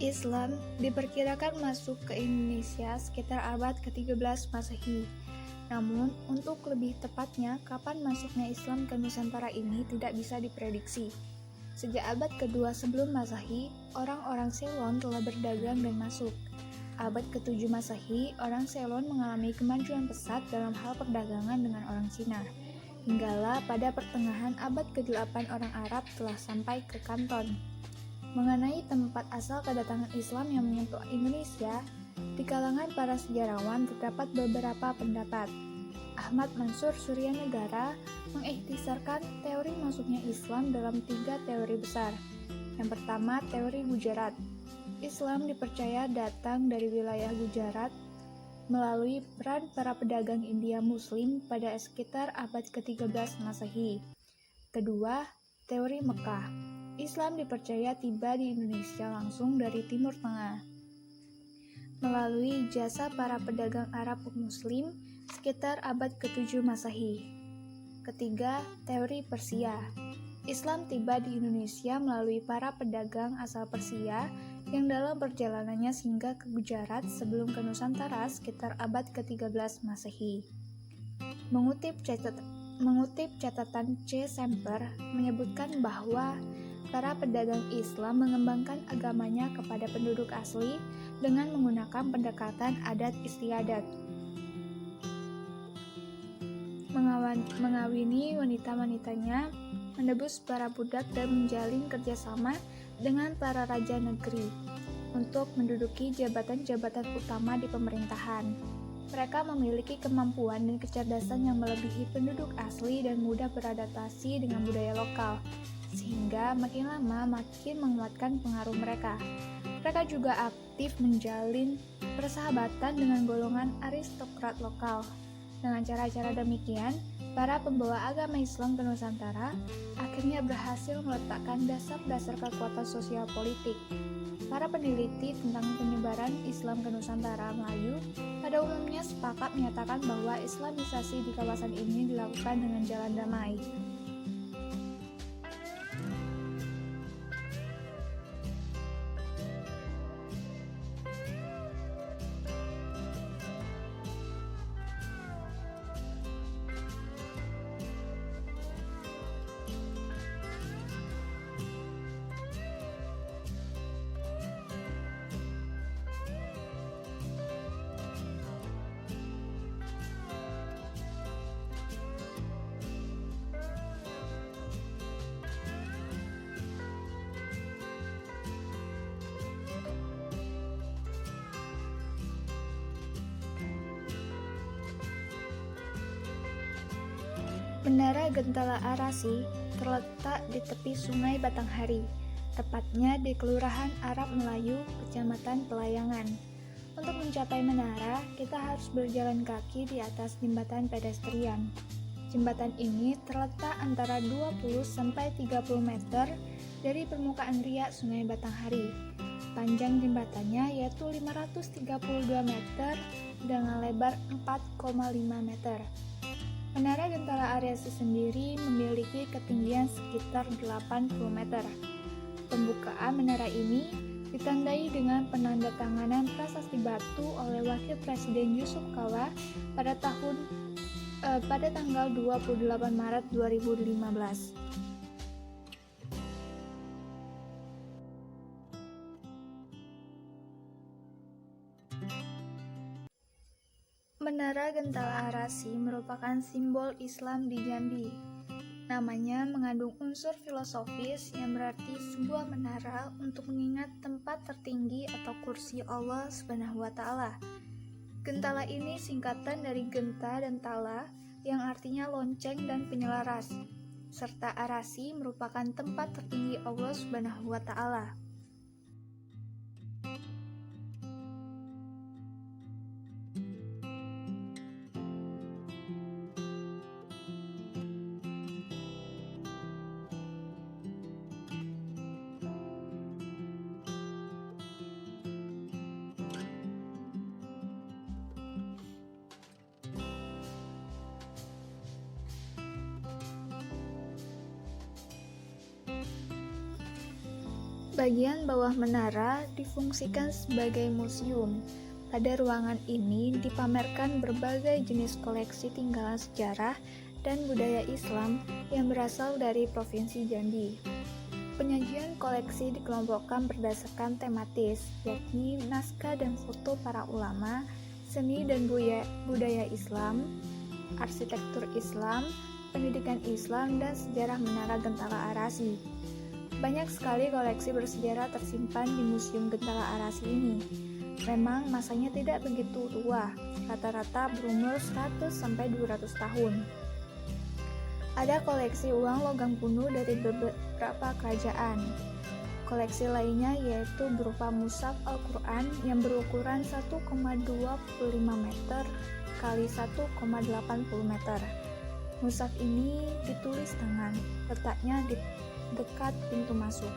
Islam diperkirakan masuk ke Indonesia sekitar abad ke-13 Masehi. Namun, untuk lebih tepatnya, kapan masuknya Islam ke Nusantara ini tidak bisa diprediksi. Sejak abad kedua sebelum Masehi, orang-orang Ceylon telah berdagang dan masuk. Abad ke-7 Masehi, orang Ceylon mengalami kemajuan pesat dalam hal perdagangan dengan orang Cina. Hinggalah pada pertengahan abad ke-8 orang Arab telah sampai ke Kanton. Mengenai tempat asal kedatangan Islam yang menyentuh Indonesia, di kalangan para sejarawan terdapat beberapa pendapat. Ahmad Mansur Suryanegara mengikhtisarkan teori masuknya Islam dalam 3 teori besar. Yang pertama, teori Gujarat. Islam dipercaya datang dari wilayah Gujarat melalui peran para pedagang India Muslim pada sekitar abad ke-13 Masehi. Kedua, teori Mekah. Islam dipercaya tiba di Indonesia langsung dari Timur Tengah melalui jasa para pedagang Arab Muslim sekitar abad ke-7 Masehi. Ketiga, teori Persia. Islam tiba di Indonesia melalui para pedagang asal Persia yang dalam perjalanannya singgah ke Gujarat sebelum ke Nusantara sekitar abad ke-13 Masehi. Mengutip catatan C. Semper menyebutkan bahwa para pedagang Islam mengembangkan agamanya kepada penduduk asli dengan menggunakan pendekatan adat istiadat. Mengawini wanita-wanitanya, menebus para budak dan menjalin kerjasama dengan para raja negeri untuk menduduki jabatan-jabatan utama di pemerintahan. Mereka memiliki kemampuan dan kecerdasan yang melebihi penduduk asli dan mudah beradaptasi dengan budaya lokal, sehingga makin lama makin menguatkan pengaruh mereka. Mereka juga aktif menjalin persahabatan dengan golongan aristokrat lokal. Dengan cara-cara demikian, para pembawa agama Islam ke Nusantara akhirnya berhasil meletakkan dasar-dasar kekuatan sosial politik. Para peneliti tentang penyebaran Islam ke Nusantara Melayu pada umumnya sepakat menyatakan bahwa Islamisasi di kawasan ini dilakukan dengan jalan damai. Menara Gentala Arasi terletak di tepi Sungai Batanghari, tepatnya di Kelurahan Arab Melayu, Kecamatan Pelayangan. Untuk mencapai menara, kita harus berjalan kaki di atas jembatan pedestrian. Jembatan ini terletak antara 20-30 meter dari permukaan riak Sungai Batanghari. Panjang jembatannya yaitu 532 meter dengan lebar 4,5 meter. Menara Gentala Arasi sendiri memiliki ketinggian sekitar 80 meter. Pembukaan menara ini ditandai dengan penandatanganan prasasti batu oleh Wakil Presiden Yusuf Kala pada tanggal 28 Maret 2015. Menara Gentala Arasi merupakan simbol Islam di Jambi. Namanya mengandung unsur filosofis yang berarti sebuah menara untuk mengingat tempat tertinggi atau kursi Allah Subhanahu wa Ta'ala. Gentala ini singkatan dari Genta dan Tala yang artinya lonceng dan penyelaras, serta Arasi merupakan tempat tertinggi Allah Subhanahu wa Ta'ala. Bagian bawah menara difungsikan sebagai museum. Pada ruangan ini dipamerkan berbagai jenis koleksi tinggalan sejarah dan budaya Islam yang berasal dari Provinsi Jambi. Penyajian koleksi dikelompokkan berdasarkan tematis, yakni naskah dan foto para ulama, seni dan budaya Islam, arsitektur Islam, pendidikan Islam, dan sejarah Menara Gentala Arasi. Banyak sekali koleksi bersejarah tersimpan di Museum Gentala Arasi ini. Memang masanya tidak begitu tua, rata-rata berumur 100-200 tahun. Ada koleksi uang logam kuno dari beberapa kerajaan. Koleksi lainnya yaitu berupa mushaf Al-Quran yang berukuran 1,25 meter kali 1,80 meter. Mushaf ini ditulis tangan, letaknya di dekat pintu masuk.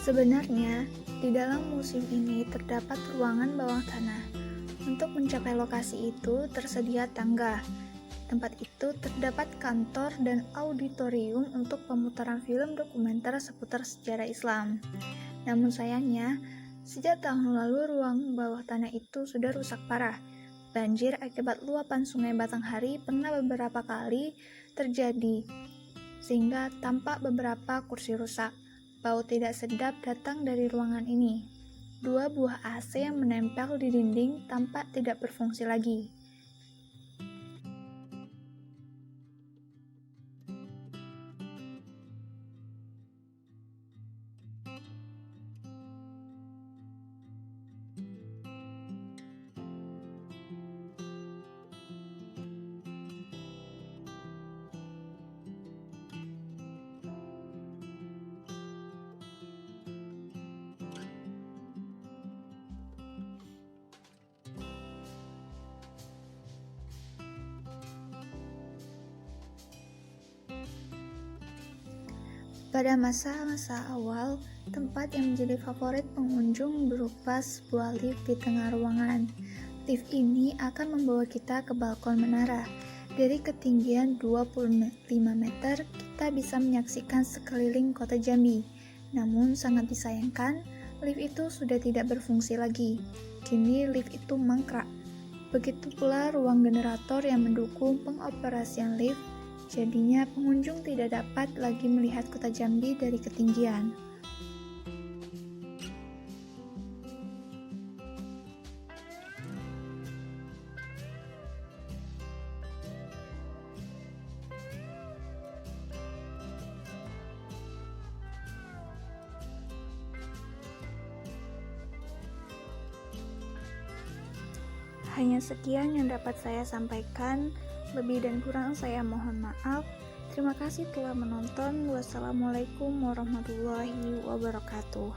Sebenarnya, di dalam museum ini terdapat ruangan bawah tanah. Untuk mencapai lokasi itu tersedia tangga. Di tempat itu terdapat kantor dan auditorium untuk pemutaran film dokumenter seputar sejarah Islam. Namun sayangnya, sejak tahun lalu ruang bawah tanah itu sudah rusak parah. Banjir akibat luapan Sungai Batanghari pernah beberapa kali terjadi, sehingga tampak beberapa kursi rusak. Bau tidak sedap datang dari ruangan ini. 2 buah AC yang menempel di dinding tampak tidak berfungsi lagi. Pada masa-masa awal, tempat yang menjadi favorit pengunjung berupa sebuah lift di tengah ruangan. Lift ini akan membawa kita ke balkon menara. Dari ketinggian 25 meter, kita bisa menyaksikan sekeliling kota Jambi. Namun sangat disayangkan, lift itu sudah tidak berfungsi lagi. Kini lift itu mangkrak. Begitu pula ruang generator yang mendukung pengoperasian lift. Jadinya pengunjung tidak dapat lagi melihat kota Jambi dari ketinggian. Hanya sekian yang dapat saya sampaikan. Lebih dan kurang saya mohon maaf. Terima kasih telah menonton. Wassalamualaikum warahmatullahi wabarakatuh.